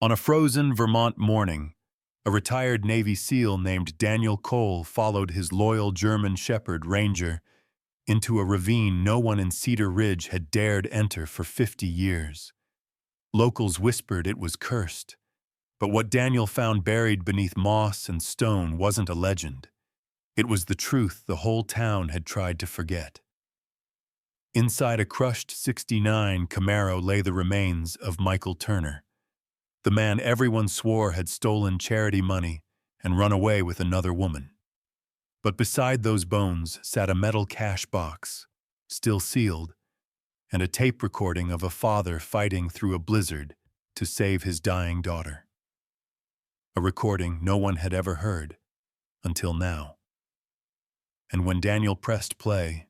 On a frozen Vermont morning, a retired Navy SEAL named Daniel Cole followed his loyal German Shepherd Ranger into a ravine no one in Cedar Ridge had dared enter for 50 years. Locals whispered it was cursed, but what Daniel found buried beneath moss and stone wasn't a legend. It was the truth the whole town had tried to forget. Inside a crushed '69 Camaro lay the remains of Michael Turner, the man everyone swore had stolen charity money and run away with another woman. But beside those bones sat a metal cash box, still sealed, and a tape recording of a father fighting through a blizzard to save his dying daughter. A recording no one had ever heard, until now. And when Daniel pressed play,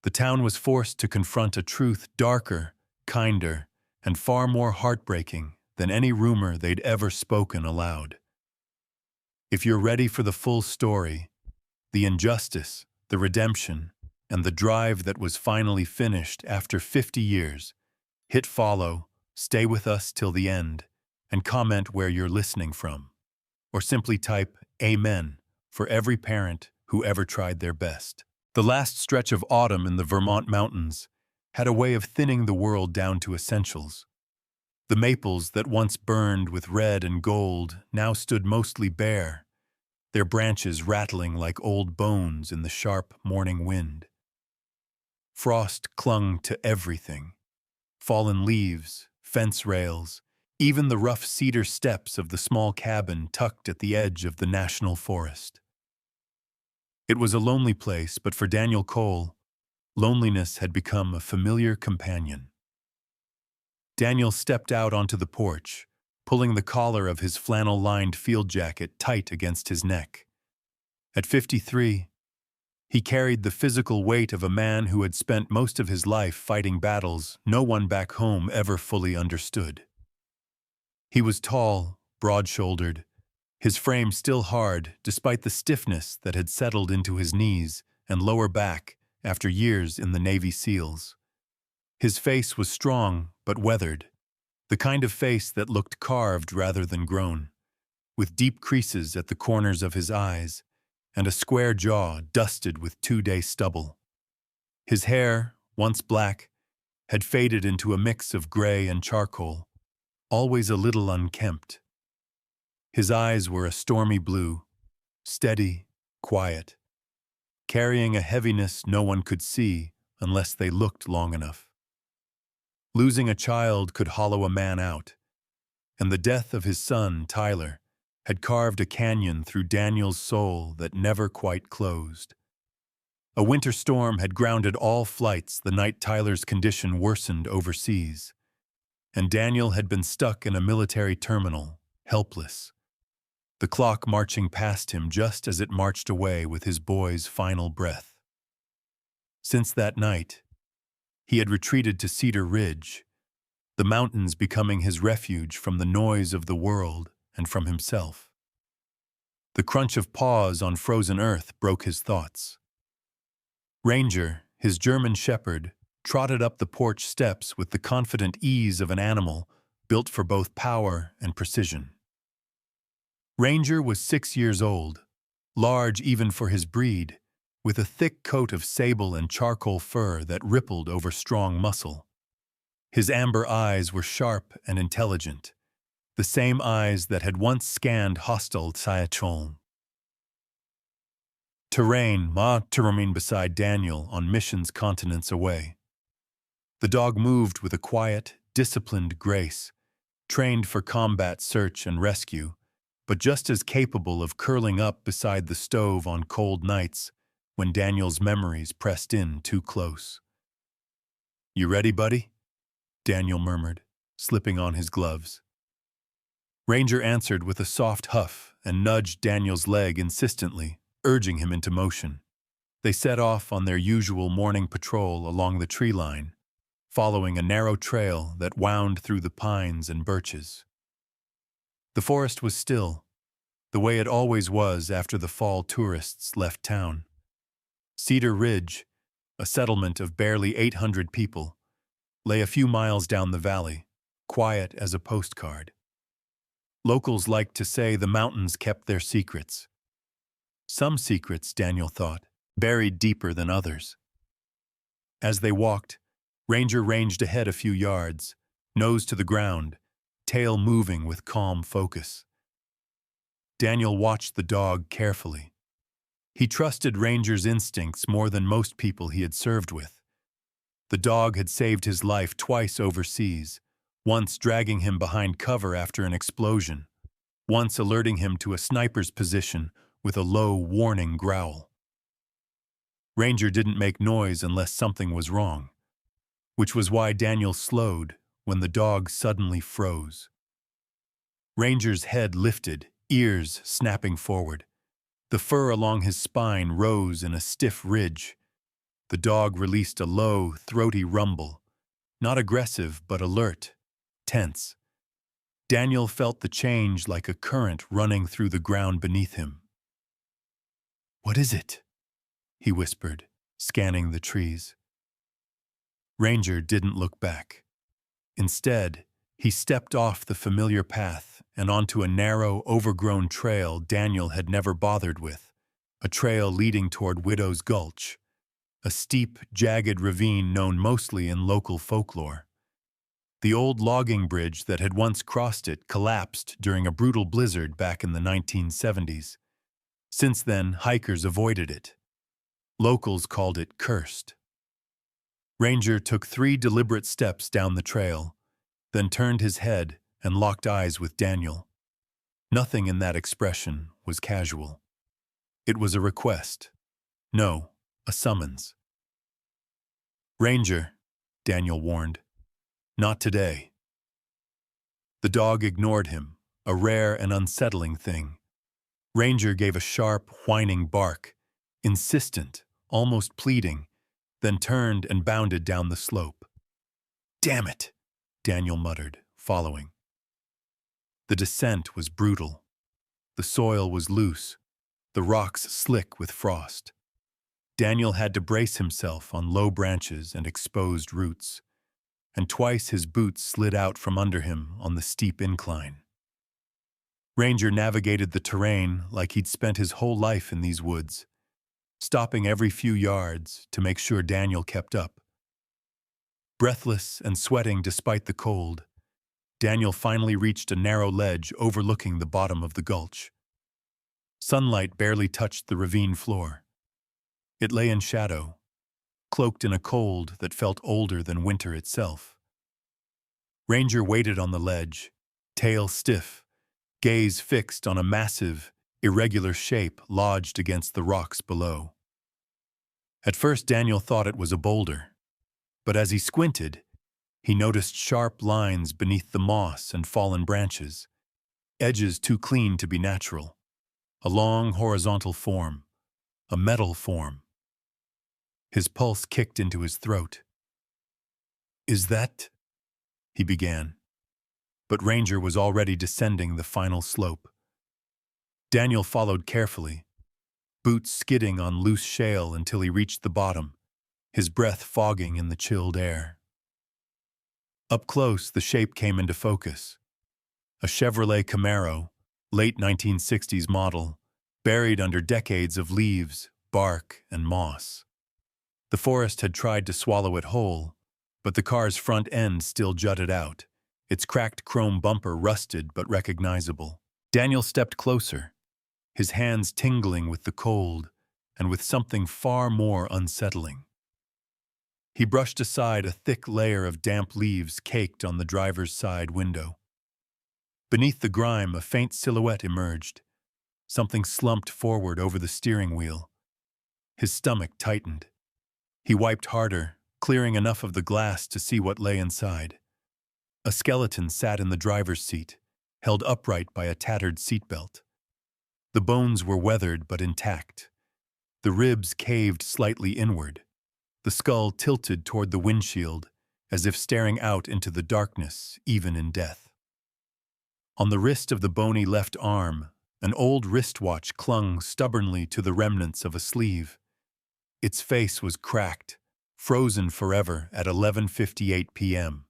the town was forced to confront a truth darker, kinder, and far more heartbreaking than any rumor they'd ever spoken aloud. If you're ready for the full story, the injustice, the redemption, and the drive that was finally finished after 50 years, hit follow, stay with us till the end, and comment where you're listening from. Or simply type Amen for every parent who ever tried their best. The last stretch of autumn in the Vermont mountains had a way of thinning the world down to essentials. The maples that once burned with red and gold now stood mostly bare, their branches rattling like old bones in the sharp morning wind. Frost clung to everything: fallen leaves, fence rails, even the rough cedar steps of the small cabin tucked at the edge of the national forest. It was a lonely place, but for Daniel Cole, loneliness had become a familiar companion. Daniel stepped out onto the porch, pulling the collar of his flannel-lined field jacket tight against his neck. At 53, he carried the physical weight of a man who had spent most of his life fighting battles no one back home ever fully understood. He was tall, broad-shouldered, his frame still hard despite the stiffness that had settled into his knees and lower back after years in the Navy SEALs. His face was strong but weathered, the kind of face that looked carved rather than grown, with deep creases at the corners of his eyes and a square jaw dusted with 2-day stubble. His hair, once black, had faded into a mix of gray and charcoal, always a little unkempt. His eyes were a stormy blue, steady, quiet, carrying a heaviness no one could see unless they looked long enough. Losing a child could hollow a man out, and the death of his son, Tyler, had carved a canyon through Daniel's soul that never quite closed. A winter storm had grounded all flights the night Tyler's condition worsened overseas, and Daniel had been stuck in a military terminal, helpless, the clock marching past him just as it marched away with his boy's final breath. Since that night, he had retreated to Cedar Ridge, the mountains becoming his refuge from the noise of the world and from himself. The crunch of paws on frozen earth broke his thoughts. Ranger, his German shepherd, trotted up the porch steps with the confident ease of an animal built for both power and precision. Ranger was 6 years old, large even for his breed, with a thick coat of sable and charcoal fur that rippled over strong muscle. His amber eyes were sharp and intelligent, the same eyes that had once scanned hostile Cyatron. Terrain beside Daniel on missions continents away. The dog moved with a quiet, disciplined grace, trained for combat, search, and rescue, but just as capable of curling up beside the stove on cold nights when Daniel's memories pressed in too close. "You ready, buddy?" Daniel murmured, slipping on his gloves. Ranger answered with a soft huff and nudged Daniel's leg insistently, urging him into motion. They set off on their usual morning patrol along the tree line, following a narrow trail that wound through the pines and birches. The forest was still, the way it always was after the fall tourists left town. Cedar Ridge, a settlement of barely 800 people, lay a few miles down the valley, quiet as a postcard. Locals liked to say the mountains kept their secrets. Some secrets, Daniel thought, buried deeper than others. As they walked, Ranger ranged ahead a few yards, nose to the ground, tail moving with calm focus. Daniel watched the dog carefully. He trusted Ranger's instincts more than most people he had served with. The dog had saved his life twice overseas, once dragging him behind cover after an explosion, once alerting him to a sniper's position with a low, warning growl. Ranger didn't make noise unless something was wrong, which was why Daniel slowed when the dog suddenly froze. Ranger's head lifted, ears snapping forward. The fur along his spine rose in a stiff ridge. The dog released a low, throaty rumble, not aggressive but alert, tense. Daniel felt the change like a current running through the ground beneath him. "What is it?" he whispered, scanning the trees. Ranger didn't look back. Instead, he stepped off the familiar path and onto a narrow, overgrown trail Daniel had never bothered with, a trail leading toward Widow's Gulch, a steep, jagged ravine known mostly in local folklore. The old logging bridge that had once crossed it collapsed during a brutal blizzard back in the 1970s. Since then, hikers avoided it. Locals called it cursed. Ranger took 3 deliberate steps down the trail, then turned his head and locked eyes with Daniel. Nothing in that expression was casual. It was a request. No, a summons. "Ranger," Daniel warned. "Not today." The dog ignored him, a rare and unsettling thing. Ranger gave a sharp, whining bark, insistent, almost pleading, then turned and bounded down the slope. "Damn it," Daniel muttered, following. The descent was brutal. The soil was loose, the rocks slick with frost. Daniel had to brace himself on low branches and exposed roots, and twice his boots slid out from under him on the steep incline. Ranger navigated the terrain like he'd spent his whole life in these woods, stopping every few yards to make sure Daniel kept up. Breathless and sweating despite the cold, Daniel finally reached a narrow ledge overlooking the bottom of the gulch. Sunlight barely touched the ravine floor. It lay in shadow, cloaked in a cold that felt older than winter itself. Ranger waited on the ledge, tail stiff, gaze fixed on a massive, irregular shape lodged against the rocks below. At first, Daniel thought it was a boulder, but as he squinted, he noticed sharp lines beneath the moss and fallen branches, edges too clean to be natural, a long horizontal form, a metal form. His pulse kicked into his throat. "Is that—" he began, but Ranger was already descending the final slope. Daniel followed carefully, boots skidding on loose shale until he reached the bottom, his breath fogging in the chilled air. Up close, the shape came into focus. A Chevrolet Camaro, late 1960s model, buried under decades of leaves, bark, and moss. The forest had tried to swallow it whole, but the car's front end still jutted out, its cracked chrome bumper rusted but recognizable. Daniel stepped closer, his hands tingling with the cold and with something far more unsettling. He brushed aside a thick layer of damp leaves caked on the driver's side window. Beneath the grime, a faint silhouette emerged. Something slumped forward over the steering wheel. His stomach tightened. He wiped harder, clearing enough of the glass to see what lay inside. A skeleton sat in the driver's seat, held upright by a tattered seatbelt. The bones were weathered but intact. The ribs caved slightly inward. The skull tilted toward the windshield, as if staring out into the darkness, even in death. On the wrist of the bony left arm, an old wristwatch clung stubbornly to the remnants of a sleeve. Its face was cracked, frozen forever at 11:58 p.m.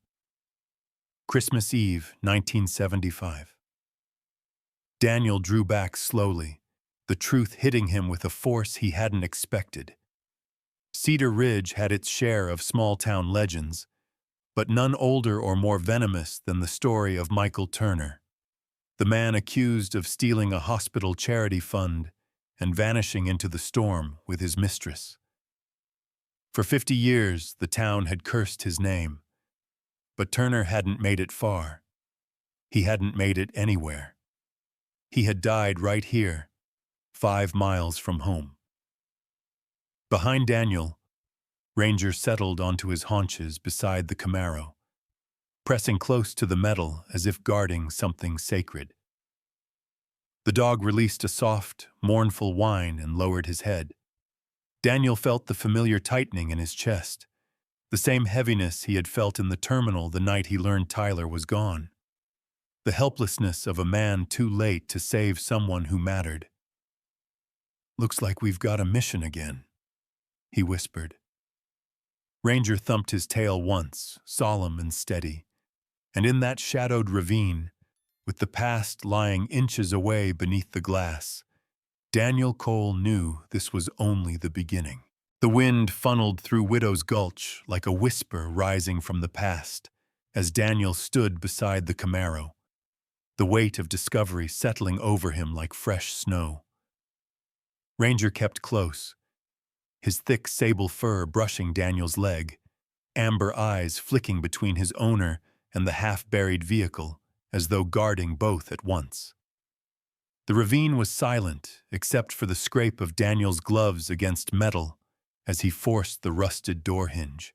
Christmas Eve, 1975. Daniel drew back slowly, the truth hitting him with a force he hadn't expected. Cedar Ridge had its share of small-town legends, but none older or more venomous than the story of Michael Turner, the man accused of stealing a hospital charity fund and vanishing into the storm with his mistress. For 50 years, the town had cursed his name, but Turner hadn't made it far. He hadn't made it anywhere. He had died right here, 5 miles from home. Behind Daniel, Ranger settled onto his haunches beside the Camaro, pressing close to the metal as if guarding something sacred. The dog released a soft, mournful whine and lowered his head. Daniel felt the familiar tightening in his chest, the same heaviness he had felt in the terminal the night he learned Tyler was gone. The helplessness of a man too late to save someone who mattered. "Looks like we've got a mission again," he whispered. Ranger thumped his tail once, solemn and steady, and in that shadowed ravine, with the past lying inches away beneath the glass, Daniel Cole knew this was only the beginning. The wind funneled through Widow's Gulch like a whisper rising from the past as Daniel stood beside the Camaro, the weight of discovery settling over him like fresh snow. Ranger kept close, his thick sable fur brushing Daniel's leg, amber eyes flicking between his owner and the half-buried vehicle, as though guarding both at once. The ravine was silent, except for the scrape of Daniel's gloves against metal as he forced the rusted door hinge.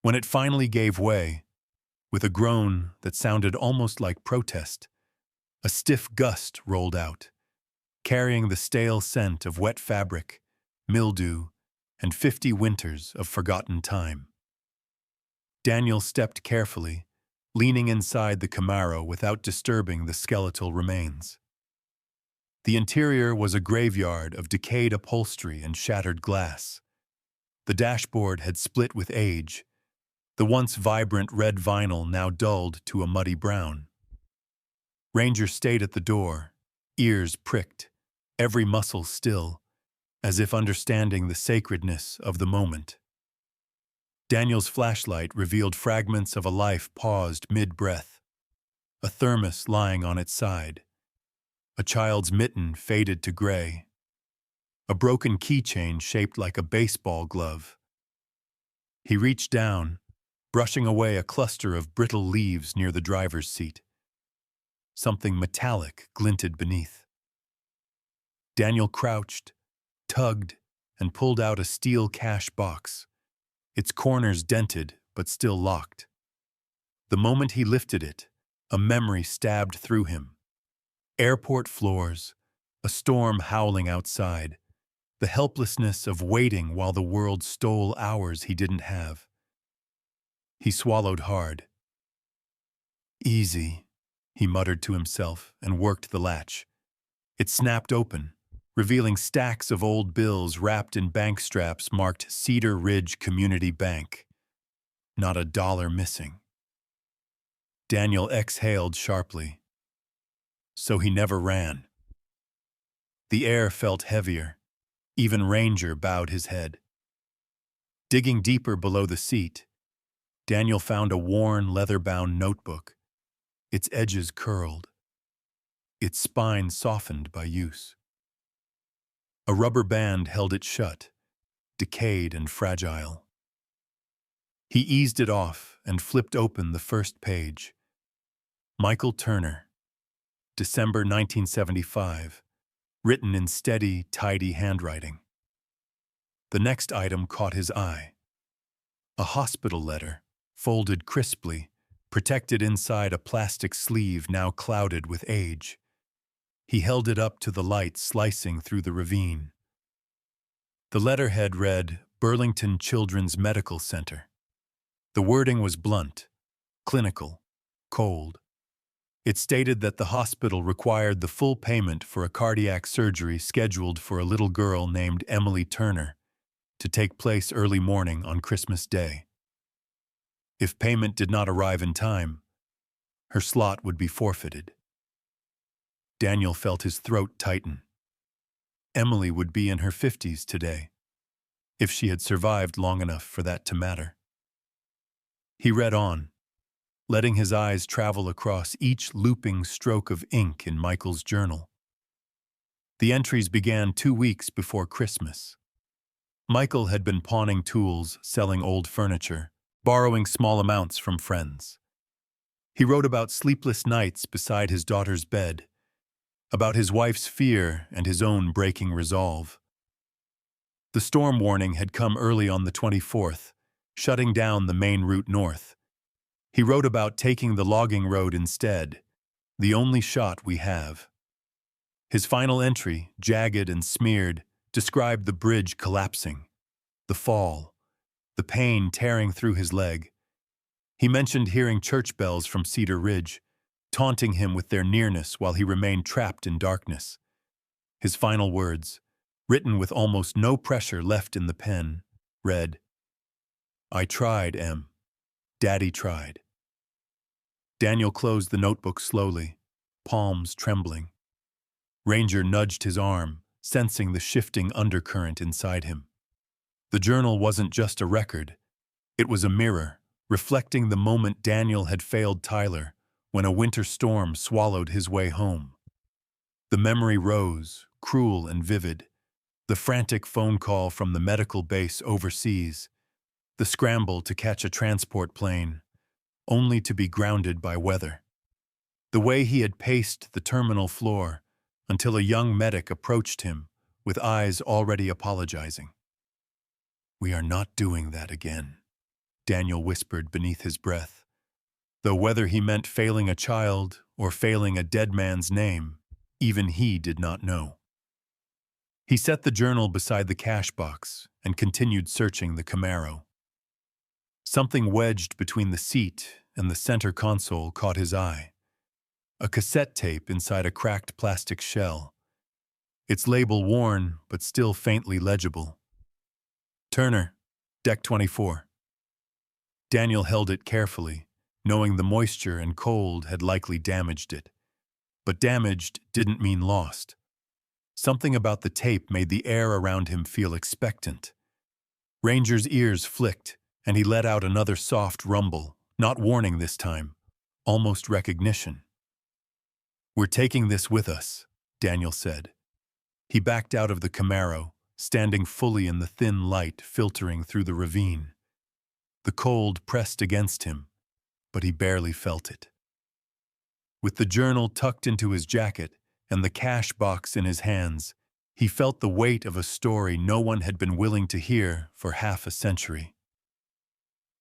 When it finally gave way, with a groan that sounded almost like protest, a stiff gust rolled out, carrying the stale scent of wet fabric, mildew, and 50 winters of forgotten time. Daniel stepped carefully, leaning inside the Camaro without disturbing the skeletal remains. The interior was a graveyard of decayed upholstery and shattered glass. The dashboard had split with age, the once vibrant red vinyl now dulled to a muddy brown. Ranger stayed at the door, ears pricked, every muscle still, as if understanding the sacredness of the moment. Daniel's flashlight revealed fragments of a life paused mid-breath, a thermos lying on its side, a child's mitten faded to gray, a broken keychain shaped like a baseball glove. He reached down, brushing away a cluster of brittle leaves near the driver's seat. Something metallic glinted beneath. Daniel crouched, tugged, and pulled out a steel cash box, its corners dented but still locked. The moment he lifted it, a memory stabbed through him. Airport floors, a storm howling outside, the helplessness of waiting while the world stole hours he didn't have. He swallowed hard. "Easy," he muttered to himself and worked the latch. It snapped open, revealing stacks of old bills wrapped in bank straps marked Cedar Ridge Community Bank. Not a dollar missing. Daniel exhaled sharply. So he never ran. The air felt heavier. Even Ranger bowed his head. Digging deeper below the seat, Daniel found a worn, leather-bound notebook, its edges curled, its spine softened by use. A rubber band held it shut, decayed and fragile. He eased it off and flipped open the first page. Michael Turner, December 1975, written in steady, tidy handwriting. The next item caught his eye. A hospital letter, folded crisply, protected inside a plastic sleeve now clouded with age. He held it up to the light slicing through the ravine. The letterhead read, Burlington Children's Medical Center. The wording was blunt, clinical, cold. It stated that the hospital required the full payment for a cardiac surgery scheduled for a little girl named Emily Turner to take place early morning on Christmas Day. If payment did not arrive in time, her slot would be forfeited. Daniel felt his throat tighten. Emily would be in her 50s today, if she had survived long enough for that to matter. He read on, letting his eyes travel across each looping stroke of ink in Michael's journal. The entries began 2 weeks before Christmas. Michael had been pawning tools, selling old furniture, borrowing small amounts from friends. He wrote about sleepless nights beside his daughter's bed, about his wife's fear and his own breaking resolve. The storm warning had come early on the 24th, shutting down the main route north. He wrote about taking the logging road instead, the only shot we have. His final entry, jagged and smeared, described the bridge collapsing, the fall, the pain tearing through his leg. He mentioned hearing church bells from Cedar Ridge, taunting him with their nearness while he remained trapped in darkness. His final words, written with almost no pressure left in the pen, read, "I tried, Em. Daddy tried." Daniel closed the notebook slowly, palms trembling. Ranger nudged his arm, sensing the shifting undercurrent inside him. The journal wasn't just a record. It was a mirror, reflecting the moment Daniel had failed Tyler when a winter storm swallowed his way home. The memory rose, cruel and vivid. The frantic phone call from the medical base overseas, the scramble to catch a transport plane, only to be grounded by weather. The way he had paced the terminal floor until a young medic approached him with eyes already apologizing. "We are not doing that again," Daniel whispered beneath his breath, though whether he meant failing a child or failing a dead man's name, even he did not know. He set the journal beside the cash box and continued searching the Camaro. Something wedged between the seat and the center console caught his eye. A cassette tape inside a cracked plastic shell, its label worn but still faintly legible. "Turner, Deck 24. Daniel held it carefully, knowing the moisture and cold had likely damaged it. But damaged didn't mean lost. Something about the tape made the air around him feel expectant. Ranger's ears flicked, and he let out another soft rumble, not warning this time, almost recognition. "We're taking this with us," Daniel said. He backed out of the Camaro, standing fully in the thin light filtering through the ravine. The cold pressed against him, but he barely felt it. With the journal tucked into his jacket and the cash box in his hands, he felt the weight of a story no one had been willing to hear for half a century.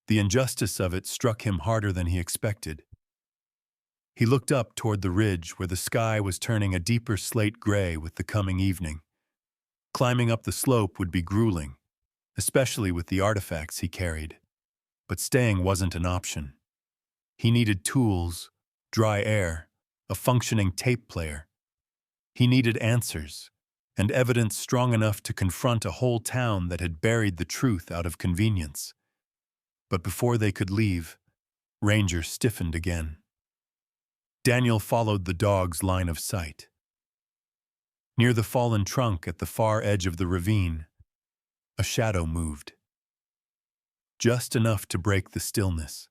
The injustice of it struck him harder than he expected. He looked up toward the ridge where the sky was turning a deeper slate gray with the coming evening. Climbing up the slope would be grueling, especially with the artifacts he carried. But staying wasn't an option. He needed tools, dry air, a functioning tape player. He needed answers, and evidence strong enough to confront a whole town that had buried the truth out of convenience. But before they could leave, Ranger stiffened again. Daniel followed the dog's line of sight. Near the fallen trunk at the far edge of the ravine, a shadow moved. Just enough to break the stillness.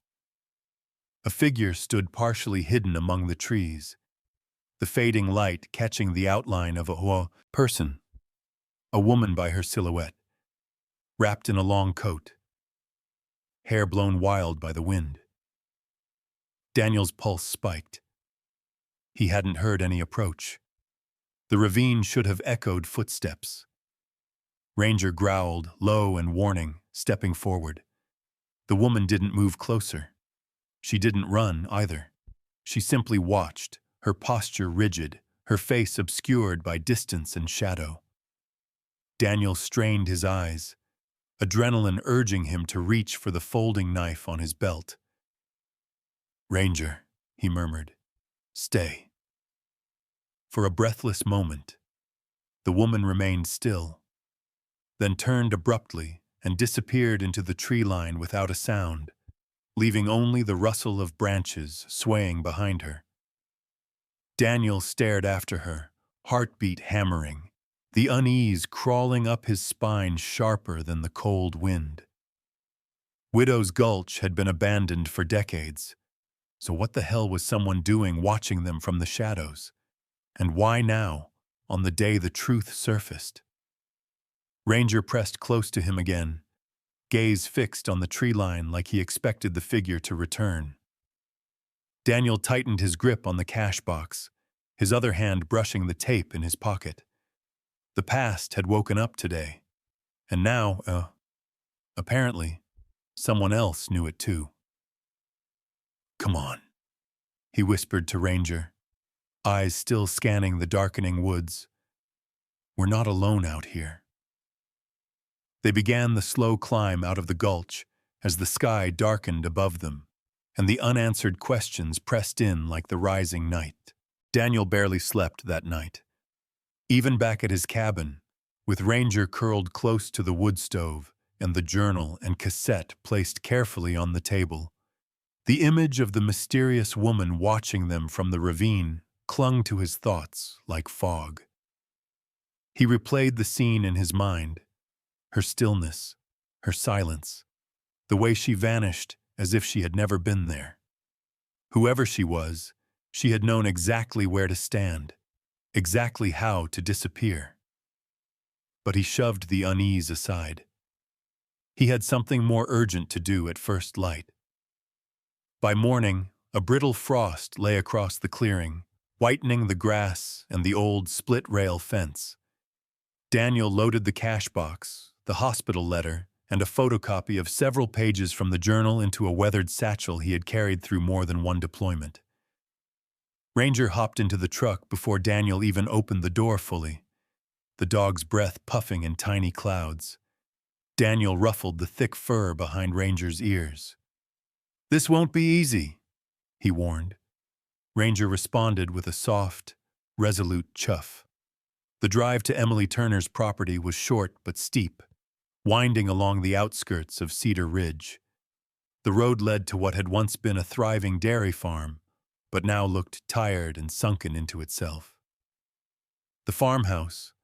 A figure stood partially hidden among the trees, the fading light catching the outline of a person, a woman by her silhouette, wrapped in a long coat, hair blown wild by the wind. Daniel's pulse spiked. He hadn't heard any approach. The ravine should have echoed footsteps. Ranger growled, low and warning, stepping forward. The woman didn't move closer. She didn't run either. She simply watched, her posture rigid, her face obscured by distance and shadow. Daniel strained his eyes, adrenaline urging him to reach for the folding knife on his belt. "Ranger," he murmured, "stay." For a breathless moment, the woman remained still, then turned abruptly and disappeared into the tree line without a sound, leaving only the rustle of branches swaying behind her. Daniel stared after her, heartbeat hammering, the unease crawling up his spine sharper than the cold wind. Widow's Gulch had been abandoned for decades, so what the hell was someone doing watching them from the shadows? And why now, on the day the truth surfaced? Ranger pressed close to him again, gaze fixed on the tree line like he expected the figure to return. Daniel tightened his grip on the cash box, his other hand brushing the tape in his pocket. The past had woken up today, and now, apparently, someone else knew it too. "Come on," he whispered to Ranger, eyes still scanning the darkening woods. "We're not alone out here." They began the slow climb out of the gulch as the sky darkened above them, and the unanswered questions pressed in like the rising night. Daniel barely slept that night. Even back at his cabin, with Ranger curled close to the wood stove and the journal and cassette placed carefully on the table, the image of the mysterious woman watching them from the ravine clung to his thoughts like fog. He replayed the scene in his mind, her stillness, her silence, the way she vanished as if she had never been there. Whoever she was, she had known exactly where to stand, exactly how to disappear. But he shoved the unease aside. He had something more urgent to do at first light. By morning, a brittle frost lay across the clearing, whitening the grass and the old split-rail fence. Daniel loaded the cash box, the hospital letter, and a photocopy of several pages from the journal into a weathered satchel he had carried through more than one deployment. Ranger hopped into the truck before Daniel even opened the door fully, the dog's breath puffing in tiny clouds. Daniel ruffled the thick fur behind Ranger's ears. "This won't be easy," he warned. Ranger responded with a soft, resolute chuff. The drive to Emily Turner's property was short but steep, winding along the outskirts of Cedar Ridge. The road led to what had once been a thriving dairy farm, but now looked tired and sunken into itself. The farmhouse,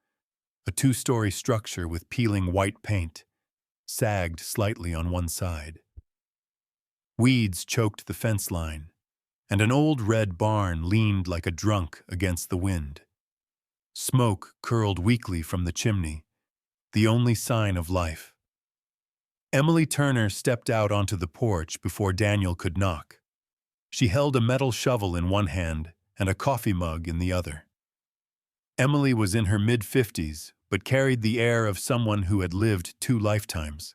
a two-story structure with peeling white paint, sagged slightly on one side. Weeds choked the fence line, and an old red barn leaned like a drunk against the wind. Smoke curled weakly from the chimney, the only sign of life. Emily Turner stepped out onto the porch before Daniel could knock. She held a metal shovel in one hand and a coffee mug in the other. Emily was in her mid-50s, but carried the air of someone who had lived 2 lifetimes.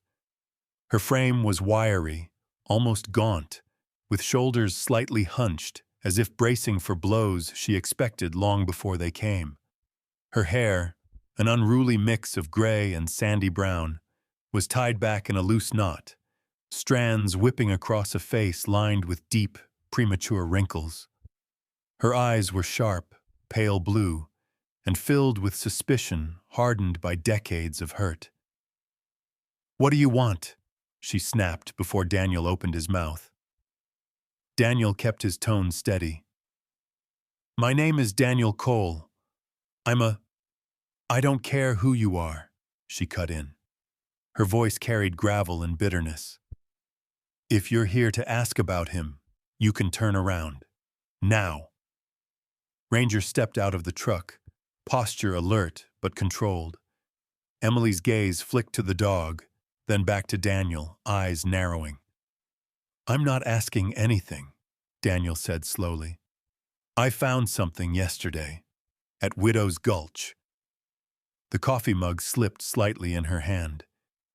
Her frame was wiry, almost gaunt, with shoulders slightly hunched, as if bracing for blows she expected long before they came. Her hair, an unruly mix of gray and sandy brown, was tied back in a loose knot, strands whipping across a face lined with deep, premature wrinkles. Her eyes were sharp, pale blue, and filled with suspicion hardened by decades of hurt. "What do you want?" she snapped before Daniel opened his mouth. Daniel kept his tone steady. "My name is Daniel Cole. I don't care who you are," she cut in. Her voice carried gravel and bitterness. "If you're here to ask about him, you can turn around. Now." Ranger stepped out of the truck, posture alert but controlled. Emily's gaze flicked to the dog, then back to Daniel, eyes narrowing. "I'm not asking anything," Daniel said slowly. "I found something yesterday, at Widow's Gulch." The coffee mug slipped slightly in her hand.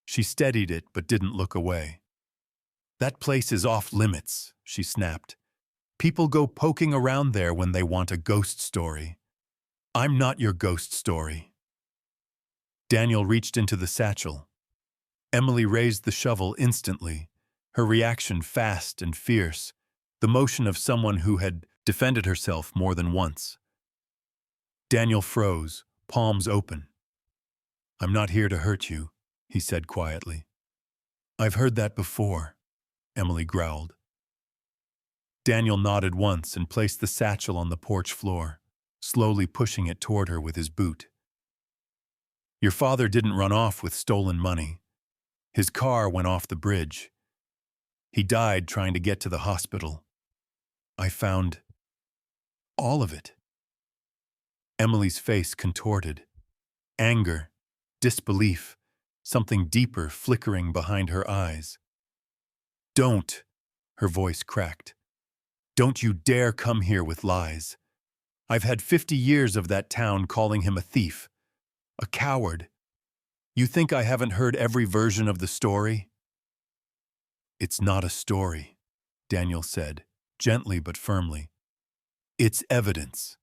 She steadied it but didn't look away. "That place is off limits," she snapped. "People go poking around there when they want a ghost story. I'm not your ghost story." Daniel reached into the satchel. Emily raised the shovel instantly, her reaction fast and fierce, the motion of someone who had defended herself more than once. Daniel froze, palms open. "I'm not here to hurt you," he said quietly. "I've heard that before," Emily growled. Daniel nodded once and placed the satchel on the porch floor, slowly pushing it toward her with his boot. Your father didn't run off with stolen money. His car went off the bridge. He died trying to get to the hospital. I found all of it. Emily's face contorted. Anger, disbelief, something deeper flickering behind her eyes. Don't, her voice cracked. Don't you dare come here with lies. I've had 50 years of that town calling him a thief, a coward. You think I haven't heard every version of the story? It's not a story, Daniel said, gently but firmly. It's evidence.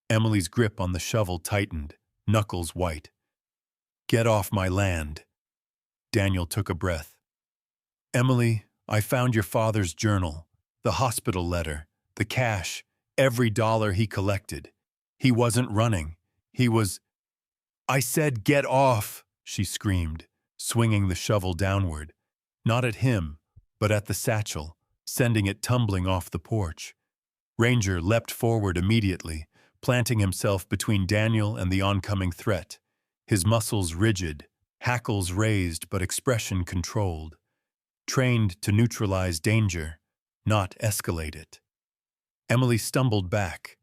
Emily's grip on the shovel tightened, knuckles white. Get off my land. Daniel took a breath. Emily, I found your father's journal, the hospital letter, the cash, every dollar he collected. He wasn't running. He was... I said get off, she screamed, swinging the shovel downward. Not at him, but at the satchel, sending it tumbling off the porch. Ranger leapt forward immediately, planting himself between Daniel and the oncoming threat, his muscles rigid, hackles raised but expression controlled, trained to neutralize danger, not escalate it. Emily stumbled back,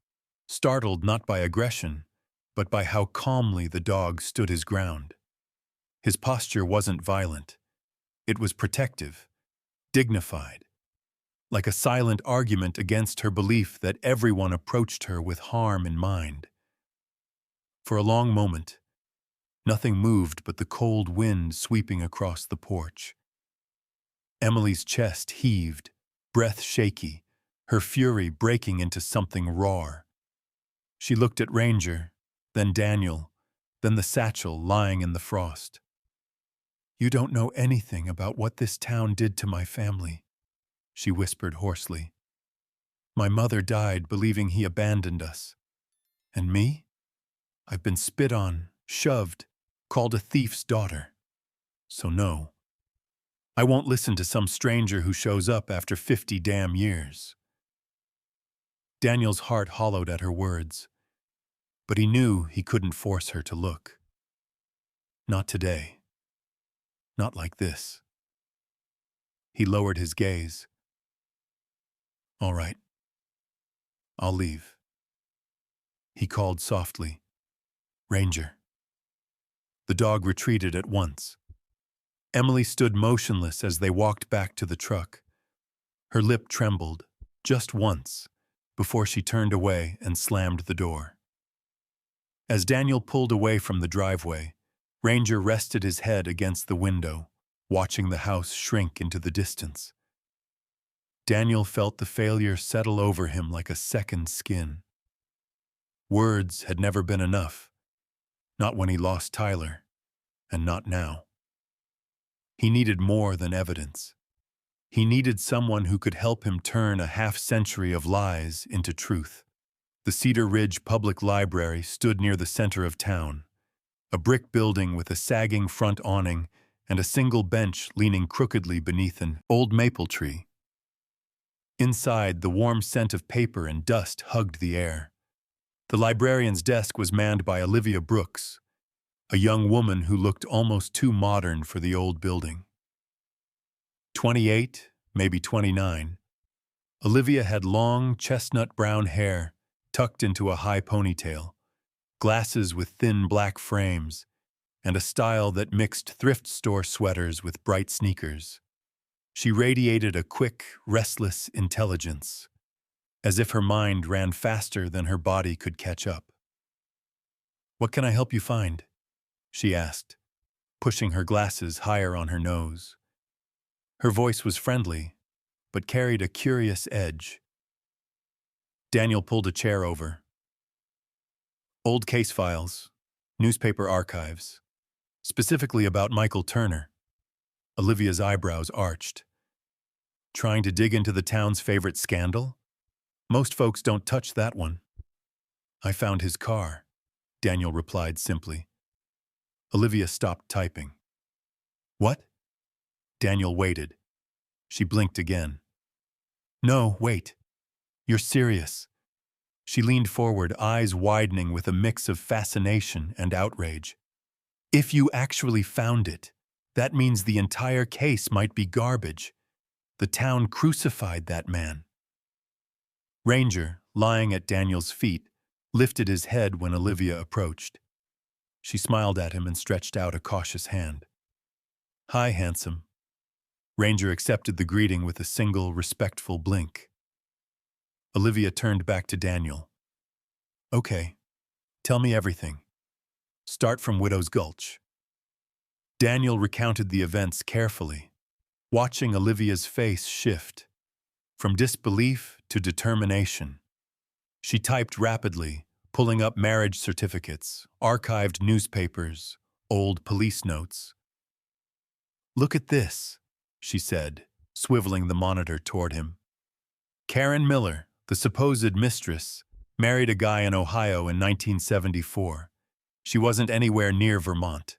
startled not by aggression, but by how calmly the dog stood his ground. His posture wasn't violent. It was protective, dignified, like a silent argument against her belief that everyone approached her with harm in mind. For a long moment, nothing moved but the cold wind sweeping across the porch. Emily's chest heaved, breath shaky, her fury breaking into something raw. She looked at Ranger, then Daniel, then the satchel lying in the frost. You don't know anything about what this town did to my family, she whispered hoarsely. My mother died believing he abandoned us. And me? I've been spit on, shoved, called a thief's daughter. So no. I won't listen to some stranger who shows up after 50 damn years. Daniel's heart hollowed at her words, but he knew he couldn't force her to look. Not today. Not like this. He lowered his gaze. All right. I'll leave. He called softly. Ranger. The dog retreated at once. Emily stood motionless as they walked back to the truck. Her lip trembled, just once, before she turned away and slammed the door. As Daniel pulled away from the driveway, Ranger rested his head against the window, watching the house shrink into the distance. Daniel felt the failure settle over him like a second skin. Words had never been enough, not when he lost Tyler, and not now. He needed more than evidence. He needed someone who could help him turn a half-century of lies into truth. The Cedar Ridge Public Library stood near the center of town, a brick building with a sagging front awning and a single bench leaning crookedly beneath an old maple tree. Inside, the warm scent of paper and dust hugged the air. The librarian's desk was manned by Olivia Brooks, a young woman who looked almost too modern for the old building. 28, maybe 29, Olivia had long, chestnut-brown hair tucked into a high ponytail, glasses with thin black frames, and a style that mixed thrift store sweaters with bright sneakers. She radiated a quick, restless intelligence, as if her mind ran faster than her body could catch up. "What can I help you find?" she asked, pushing her glasses higher on her nose. Her voice was friendly, but carried a curious edge. Daniel pulled a chair over. Old case files, newspaper archives, specifically about Michael Turner. Olivia's eyebrows arched. Trying to dig into the town's favorite scandal? Most folks don't touch that one. I found his car, Daniel replied simply. Olivia stopped typing. What? Daniel waited. She blinked again. No, wait. You're serious. She leaned forward, eyes widening with a mix of fascination and outrage. If you actually found it, that means the entire case might be garbage. The town crucified that man. Ranger, lying at Daniel's feet, lifted his head when Olivia approached. She smiled at him and stretched out a cautious hand. Hi, handsome. Ranger accepted the greeting with a single, respectful blink. Olivia turned back to Daniel. Okay, tell me everything. Start from Widow's Gulch. Daniel recounted the events carefully, watching Olivia's face shift from disbelief to determination. She typed rapidly, pulling up marriage certificates, archived newspapers, old police notes. Look at this, she said, swiveling the monitor toward him. Karen Miller, the supposed mistress, married a guy in Ohio in 1974. She wasn't anywhere near Vermont.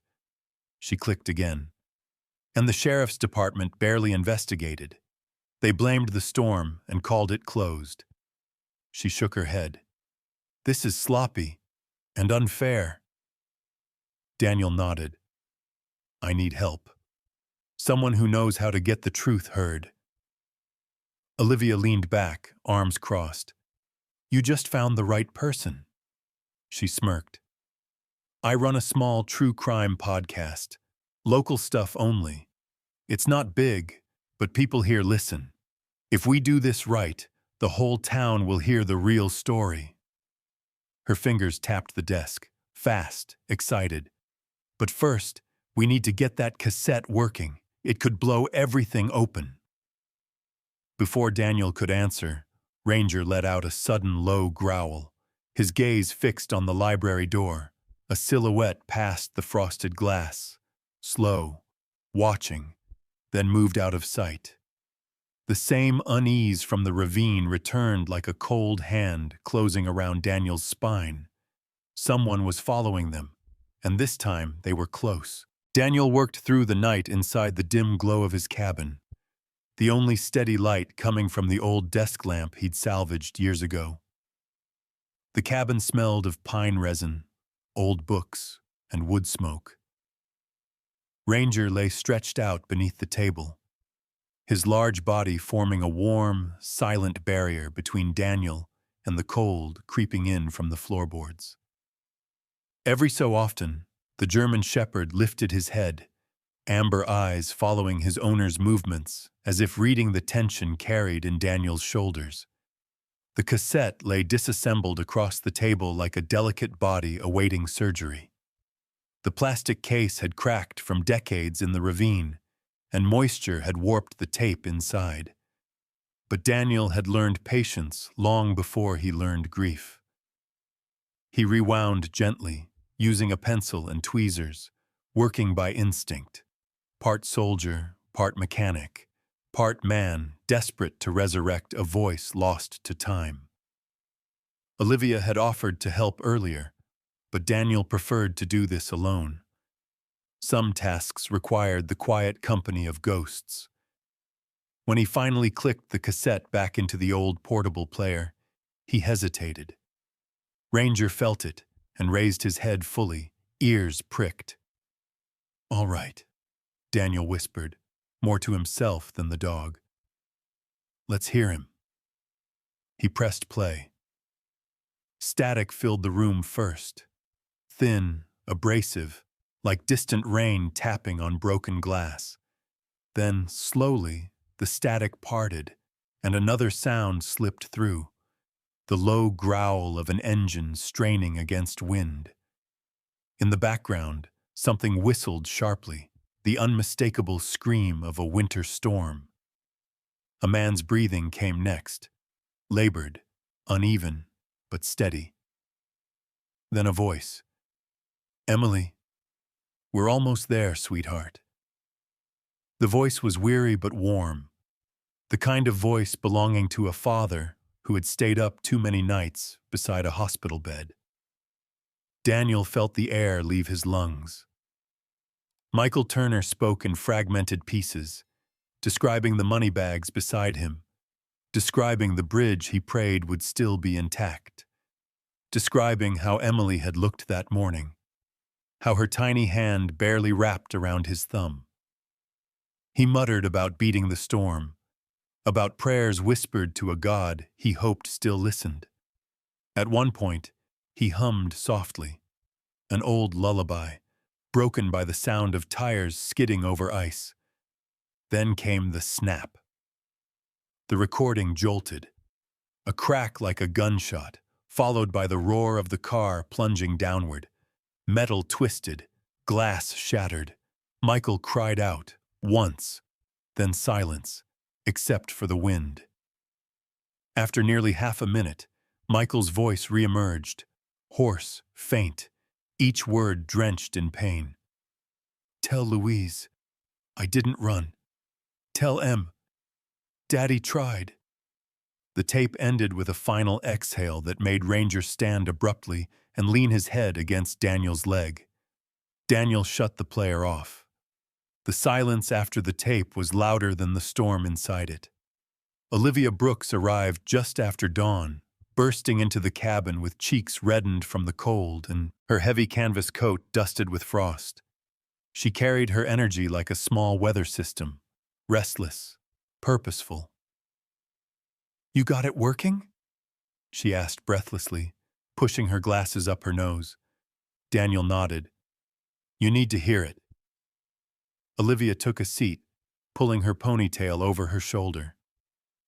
She clicked again. And the sheriff's department barely investigated. They blamed the storm and called it closed. She shook her head. This is sloppy and unfair. Daniel nodded. I need help. Someone who knows how to get the truth heard. Olivia leaned back, arms crossed. You just found the right person. She smirked. I run a small true crime podcast. Local stuff only. It's not big, but people here listen. If we do this right, the whole town will hear the real story. Her fingers tapped the desk, fast, excited. But first, we need to get that cassette working. It could blow everything open. Before Daniel could answer, Ranger let out a sudden low growl, his gaze fixed on the library door. A silhouette passed the frosted glass, slow, watching, then moved out of sight. The same unease from the ravine returned like a cold hand closing around Daniel's spine. Someone was following them, and this time they were close. Daniel worked through the night inside the dim glow of his cabin, the only steady light coming from the old desk lamp he'd salvaged years ago. The cabin smelled of pine resin, old books, and wood smoke. Ranger lay stretched out beneath the table, his large body forming a warm, silent barrier between Daniel and the cold creeping in from the floorboards. Every so often, the German shepherd lifted his head, amber eyes following his owner's movements as if reading the tension carried in Daniel's shoulders. The cassette lay disassembled across the table like a delicate body awaiting surgery. The plastic case had cracked from decades in the ravine, and moisture had warped the tape inside. But Daniel had learned patience long before he learned grief. He rewound gently, using a pencil and tweezers, working by instinct. Part soldier, part mechanic, part man, desperate to resurrect a voice lost to time. Olivia had offered to help earlier, but Daniel preferred to do this alone. Some tasks required the quiet company of ghosts. When he finally clicked the cassette back into the old portable player, he hesitated. Ranger felt it and raised his head fully, ears pricked. All right, Daniel whispered, more to himself than the dog. Let's hear him. He pressed play. Static filled the room first, thin, abrasive, like distant rain tapping on broken glass. Then, slowly, the static parted, and another sound slipped through, the low growl of an engine straining against wind. In the background, something whistled sharply, the unmistakable scream of a winter storm. A man's breathing came next, labored, uneven, but steady. Then a voice. Emily, we're almost there, sweetheart. The voice was weary but warm, the kind of voice belonging to a father who had stayed up too many nights beside a hospital bed. Daniel felt the air leave his lungs. Michael Turner spoke in fragmented pieces, describing the money bags beside him, describing the bridge he prayed would still be intact, describing how Emily had looked that morning, how her tiny hand barely wrapped around his thumb. He muttered about beating the storm, about prayers whispered to a God he hoped still listened. At one point, he hummed softly, an old lullaby, broken by the sound of tires skidding over ice. Then came the snap. The recording jolted, a crack like a gunshot, followed by the roar of the car plunging downward. Metal twisted, glass shattered. Michael cried out, once, then silence, except for the wind. After nearly half a minute, Michael's voice reemerged, hoarse, faint, each word drenched in pain. "Tell Louise, I didn't run. Tell Em, Daddy tried." The tape ended with a final exhale that made Ranger stand abruptly and lean his head against Daniel's leg. Daniel shut the player off. The silence after the tape was louder than the storm inside it. Olivia Brooks arrived just after dawn, bursting into the cabin with cheeks reddened from the cold and her heavy canvas coat dusted with frost. She carried her energy like a small weather system, restless, purposeful. "You got it working?" she asked breathlessly, pushing her glasses up her nose. Daniel nodded. "You need to hear it." Olivia took a seat, pulling her ponytail over her shoulder.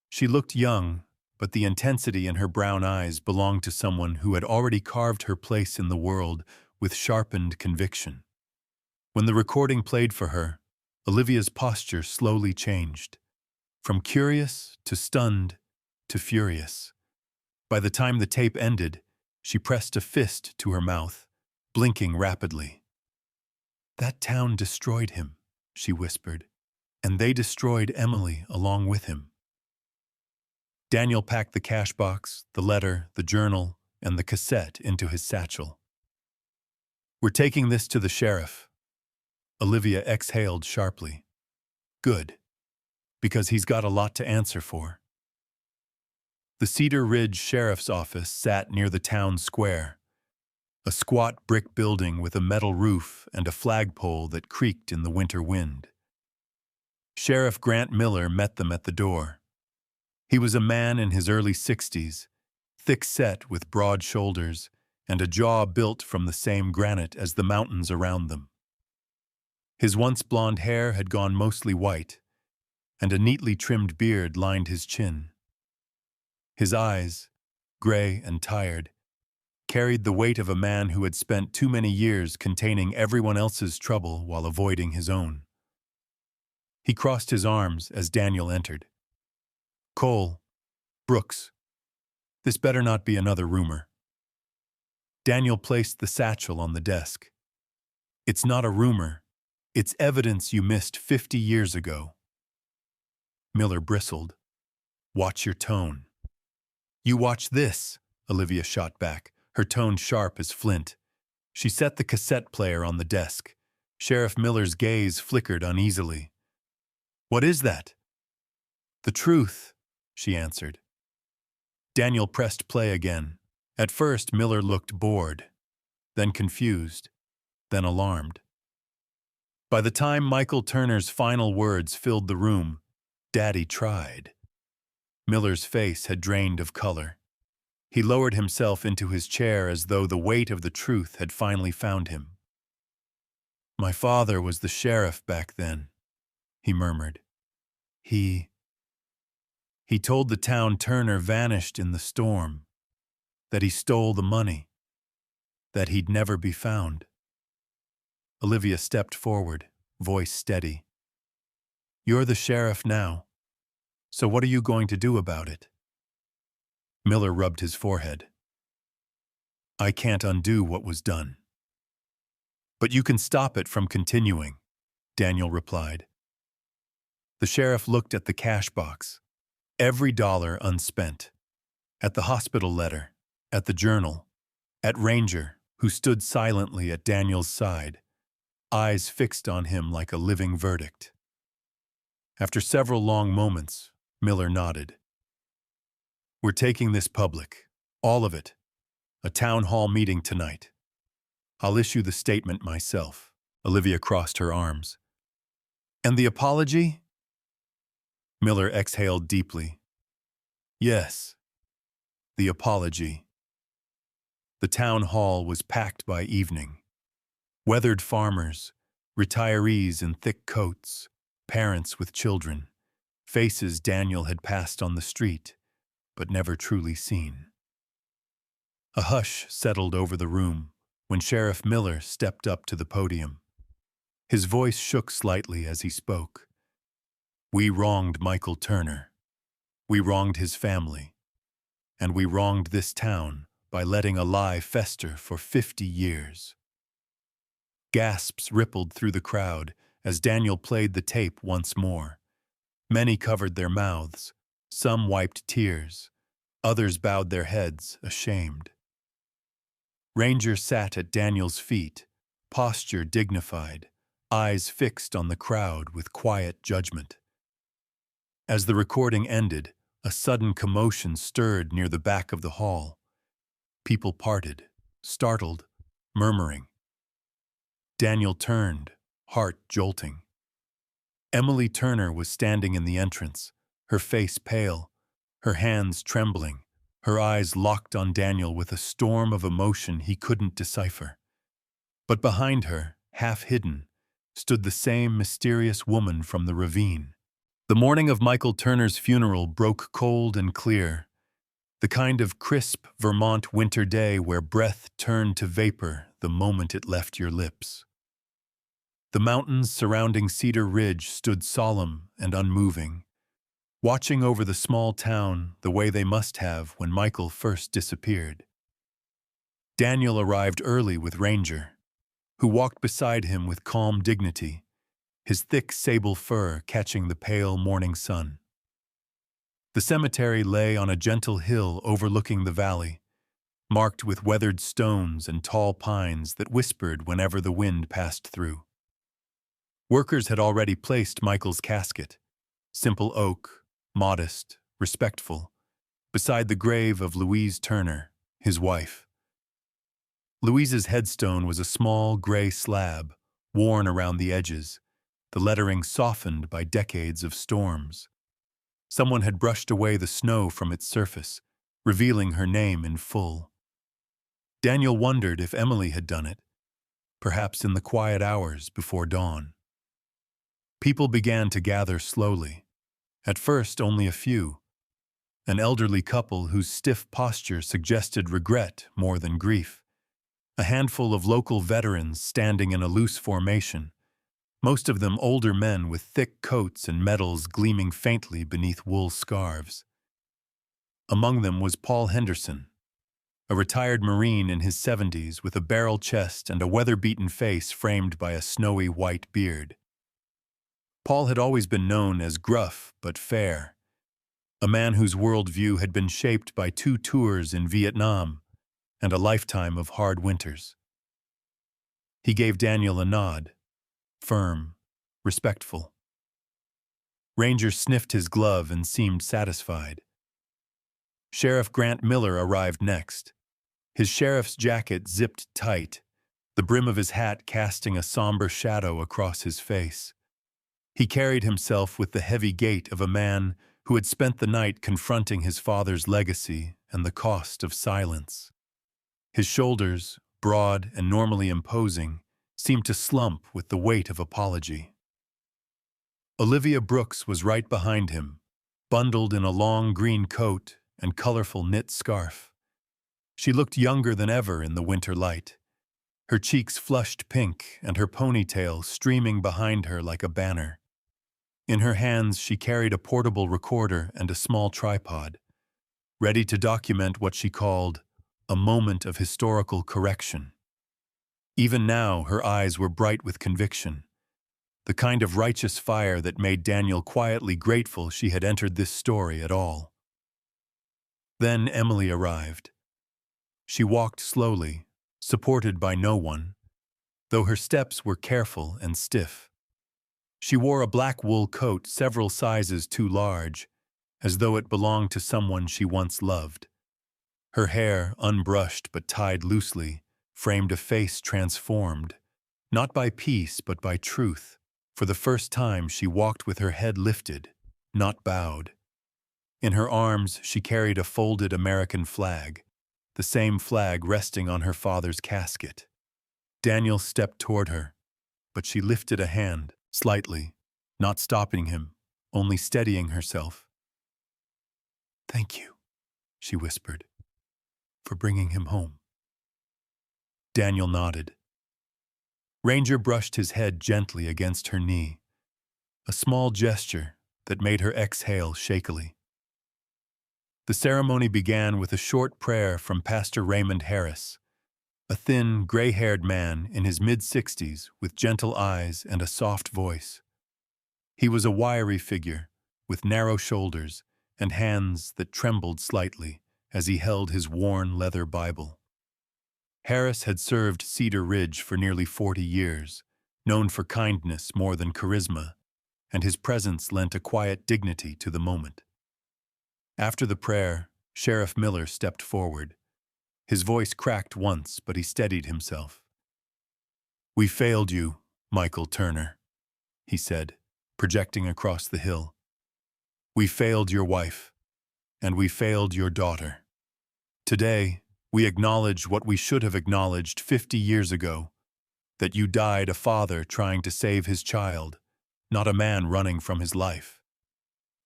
She looked young, but the intensity in her brown eyes belonged to someone who had already carved her place in the world with sharpened conviction. When the recording played for her, Olivia's posture slowly changed, from curious to stunned to furious. By the time the tape ended, she pressed a fist to her mouth, blinking rapidly. "That town destroyed him," she whispered, "and they destroyed Emily along with him." Daniel packed the cash box, the letter, the journal, and the cassette into his satchel. "We're taking this to the sheriff." Olivia exhaled sharply. "Good, because he's got a lot to answer for." The Cedar Ridge Sheriff's Office sat near the town square, a squat brick building with a metal roof and a flagpole that creaked in the winter wind. Sheriff Grant Miller met them at the door. He was a man in his early 60s, thick-set with broad shoulders and a jaw built from the same granite as the mountains around them. His once blonde hair had gone mostly white, and a neatly trimmed beard lined his chin. His eyes, gray and tired, carried the weight of a man who had spent too many years containing everyone else's trouble while avoiding his own. He crossed his arms as Daniel entered. "Cole, Brooks, this better not be another rumor." Daniel placed the satchel on the desk. "It's not a rumor. It's evidence you missed 50 years ago." Miller bristled. "Watch your tone." "You watch this," Olivia shot back, her tone sharp as flint. She set the cassette player on the desk. Sheriff Miller's gaze flickered uneasily. "What is that?" "The truth," she answered. Daniel pressed play again. At first, Miller looked bored, then confused, then alarmed. By the time Michael Turner's final words filled the room, "Daddy tried," Miller's face had drained of color. He lowered himself into his chair as though the weight of the truth had finally found him. "My father was the sheriff back then," he murmured. He told the town Turner vanished in the storm, that he stole the money, that he'd never be found." Olivia stepped forward, voice steady. "You're the sheriff now, so what are you going to do about it?" Miller rubbed his forehead. "I can't undo what was done." "But you can stop it from continuing," Daniel replied. The sheriff looked at the cash box, every dollar unspent, at the hospital letter, at the journal, at Ranger, who stood silently at Daniel's side, eyes fixed on him like a living verdict. After several long moments, Miller nodded. We're taking this public. All of it. A town hall meeting tonight. I'll issue the statement myself. Olivia crossed her arms. And the apology? Miller exhaled deeply. Yes, the apology. The town hall was packed by evening. Weathered farmers, retirees in thick coats, parents with children, faces Daniel had passed on the street, but never truly seen. A hush settled over the room when Sheriff Miller stepped up to the podium. His voice shook slightly as he spoke. We wronged Michael Turner. We wronged his family. And we wronged this town by letting a lie fester for 50 years. Gasps rippled through the crowd as Daniel played the tape once more. Many covered their mouths, some wiped tears, others bowed their heads, ashamed. Ranger sat at Daniel's feet, posture dignified, eyes fixed on the crowd with quiet judgment. As the recording ended, a sudden commotion stirred near the back of the hall. People parted, startled, murmuring. Daniel turned, heart jolting. Emily Turner was standing in the entrance, her face pale, her hands trembling, her eyes locked on Daniel with a storm of emotion he couldn't decipher. But behind her, half hidden, stood the same mysterious woman from the ravine. The morning of Michael Turner's funeral broke cold and clear, the kind of crisp Vermont winter day where breath turned to vapor the moment it left your lips. The mountains surrounding Cedar Ridge stood solemn and unmoving, watching over the small town the way they must have when Michael first disappeared. Daniel arrived early with Ranger, who walked beside him with calm dignity, his thick sable fur catching the pale morning sun. The cemetery lay on a gentle hill overlooking the valley, marked with weathered stones and tall pines that whispered whenever the wind passed through. Workers had already placed Michael's casket, simple oak, modest, respectful, beside the grave of Louise Turner, his wife. Louise's headstone was a small gray slab, worn around the edges, the lettering softened by decades of storms. Someone had brushed away the snow from its surface, revealing her name in full. Daniel wondered if Emily had done it, perhaps in the quiet hours before dawn. People began to gather slowly. At first, only a few. An elderly couple whose stiff posture suggested regret more than grief. A handful of local veterans standing in a loose formation, most of them older men with thick coats and medals gleaming faintly beneath wool scarves. Among them was Paul Henderson, a retired Marine in his 70s with a barrel chest and a weather-beaten face framed by a snowy white beard. Paul had always been known as gruff but fair, a man whose worldview had been shaped by 2 tours in Vietnam and a lifetime of hard winters. He gave Daniel a nod, firm, respectful. Ranger sniffed his glove and seemed satisfied. Sheriff Grant Miller arrived next, his sheriff's jacket zipped tight, the brim of his hat casting a somber shadow across his face. He carried himself with the heavy gait of a man who had spent the night confronting his father's legacy and the cost of silence. His shoulders, broad and normally imposing, seemed to slump with the weight of apology. Olivia Brooks was right behind him, bundled in a long green coat and colorful knit scarf. She looked younger than ever in the winter light, her cheeks flushed pink and her ponytail streaming behind her like a banner. In her hands she carried a portable recorder and a small tripod, ready to document what she called a moment of historical correction. Even now her eyes were bright with conviction, the kind of righteous fire that made Daniel quietly grateful she had entered this story at all. Then Emily arrived. She walked slowly, supported by no one, though her steps were careful and stiff. She wore a black wool coat several sizes too large, as though it belonged to someone she once loved. Her hair, unbrushed but tied loosely, framed a face transformed, not by peace but by truth. For the first time she walked with her head lifted, not bowed. In her arms she carried a folded American flag, the same flag resting on her father's casket. Daniel stepped toward her, but she lifted a hand, slightly, not stopping him, only steadying herself. "Thank you," she whispered, "for bringing him home." Daniel nodded. Ranger brushed his head gently against her knee, a small gesture that made her exhale shakily. The ceremony began with a short prayer from Pastor Raymond Harris, a thin, gray-haired man in his mid-60s with gentle eyes and a soft voice. He was a wiry figure, with narrow shoulders and hands that trembled slightly as he held his worn leather Bible. Harris had served Cedar Ridge for nearly 40 years, known for kindness more than charisma, and his presence lent a quiet dignity to the moment. After the prayer, Sheriff Miller stepped forward. His voice cracked once, but he steadied himself. "We failed you, Michael Turner," he said, projecting across the hill. "We failed your wife, and we failed your daughter. Today, we acknowledge what we should have acknowledged 50 years ago, that you died a father trying to save his child, not a man running from his life."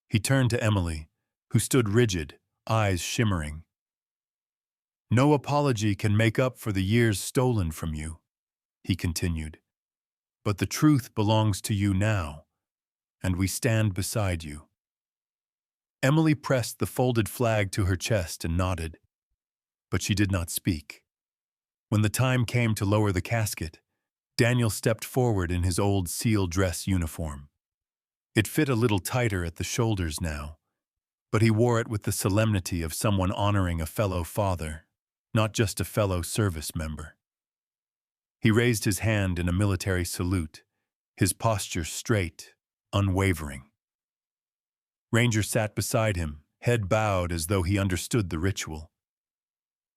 He turned to Emily, who stood rigid, eyes shimmering. "No apology can make up for the years stolen from you," he continued. "But the truth belongs to you now, and we stand beside you." Emily pressed the folded flag to her chest and nodded, but she did not speak. When the time came to lower the casket, Daniel stepped forward in his old SEAL dress uniform. It fit a little tighter at the shoulders now, but he wore it with the solemnity of someone honoring a fellow father, not just a fellow service member. He raised his hand in a military salute, his posture straight, unwavering. Ranger sat beside him, head bowed as though he understood the ritual.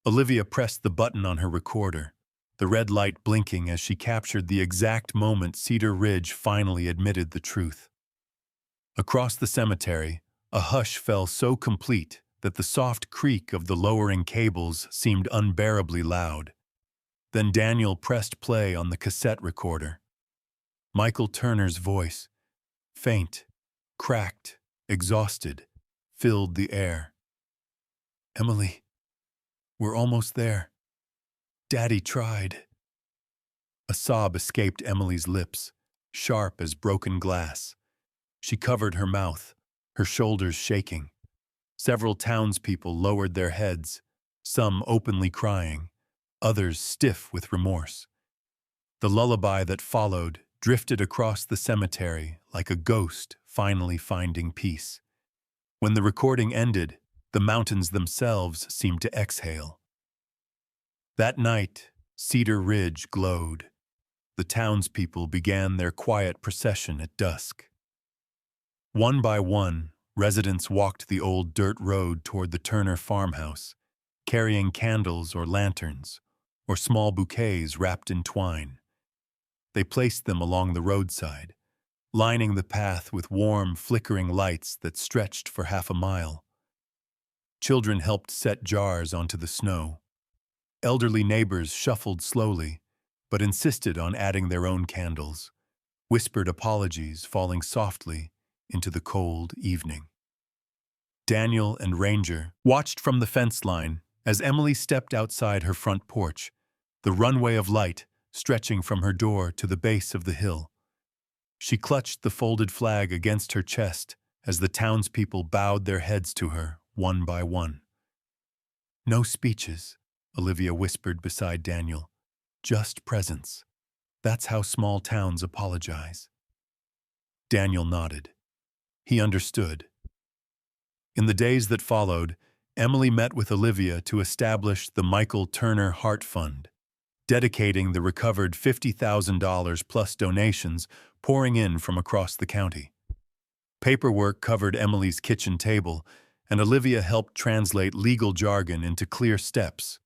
Olivia pressed the button on her recorder, the red light blinking as she captured the exact moment Cedar Ridge finally admitted the truth. Across the cemetery, a hush fell so complete that the soft creak of the lowering cables seemed unbearably loud. Then Daniel pressed play on the cassette recorder. Michael Turner's voice, faint, cracked, exhausted, filled the air. "Emily, we're almost there. Daddy tried." A sob escaped Emily's lips, sharp as broken glass. She covered her mouth, her shoulders shaking. Several townspeople lowered their heads, some openly crying, others stiff with remorse. The lullaby that followed drifted across the cemetery like a ghost finally finding peace. When the recording ended, the mountains themselves seemed to exhale. That night, Cedar Ridge glowed. The townspeople began their quiet procession at dusk. One by one, residents walked the old dirt road toward the Turner farmhouse, carrying candles or lanterns, or small bouquets wrapped in twine. They placed them along the roadside, lining the path with warm, flickering lights that stretched for half a mile. Children helped set jars onto the snow. Elderly neighbors shuffled slowly, but insisted on adding their own candles, whispered apologies falling softly into the cold evening. Daniel and Ranger watched from the fence line as Emily stepped outside her front porch, the runway of light stretching from her door to the base of the hill. She clutched the folded flag against her chest as the townspeople bowed their heads to her, one by one. "No speeches," Olivia whispered beside Daniel. "Just presence. That's how small towns apologize." Daniel nodded. He understood. In the days that followed, Emily met with Olivia to establish the Michael Turner Heart Fund, dedicating the recovered $50,000 plus donations pouring in from across the county. Paperwork covered Emily's kitchen table, and Olivia helped translate legal jargon into clear steps,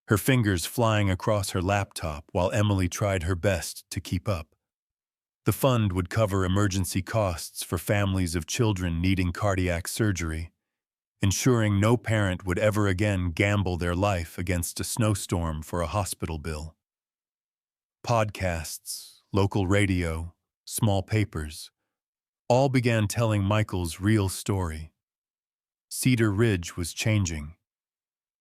her fingers flying across her laptop while Emily tried her best to keep up. The fund would cover emergency costs for families of children needing cardiac surgery, ensuring no parent would ever again gamble their life against a snowstorm for a hospital bill. Podcasts, local radio, small papers, all began telling Michael's real story. Cedar Ridge was changing,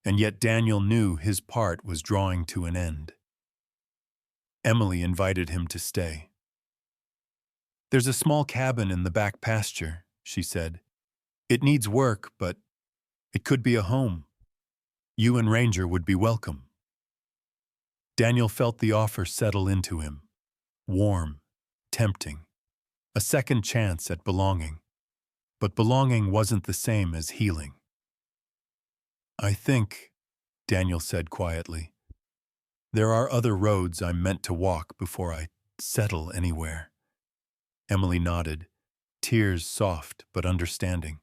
and yet Daniel knew his part was drawing to an end. Emily invited him to stay. "There's a small cabin in the back pasture," she said. "It needs work, but it could be a home. You and Ranger would be welcome." Daniel felt the offer settle into him. Warm, tempting. A second chance at belonging. But belonging wasn't the same as healing. "I think," Daniel said quietly, "there are other roads I'm meant to walk before I settle anywhere." Emily nodded, tears soft but understanding.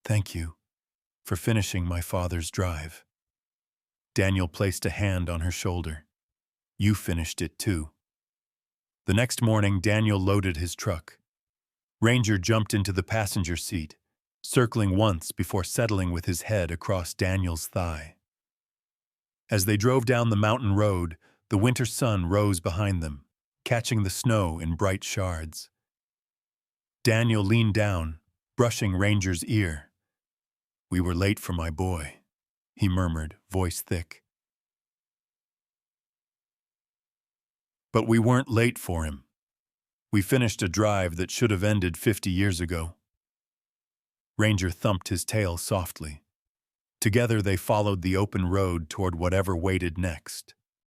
"Thank you for finishing my father's drive." Daniel placed a hand on her shoulder. "You finished it too." The next morning, Daniel loaded his truck. Ranger jumped into the passenger seat, circling once before settling with his head across Daniel's thigh. As they drove down the mountain road, the winter sun rose behind them, catching the snow in bright shards. Daniel leaned down, brushing Ranger's ear. "We were late for my boy," he murmured, voice thick. "But we weren't late for him. We finished a drive that should have ended 50 years ago." Ranger thumped his tail softly. Together they followed the open road toward whatever waited next.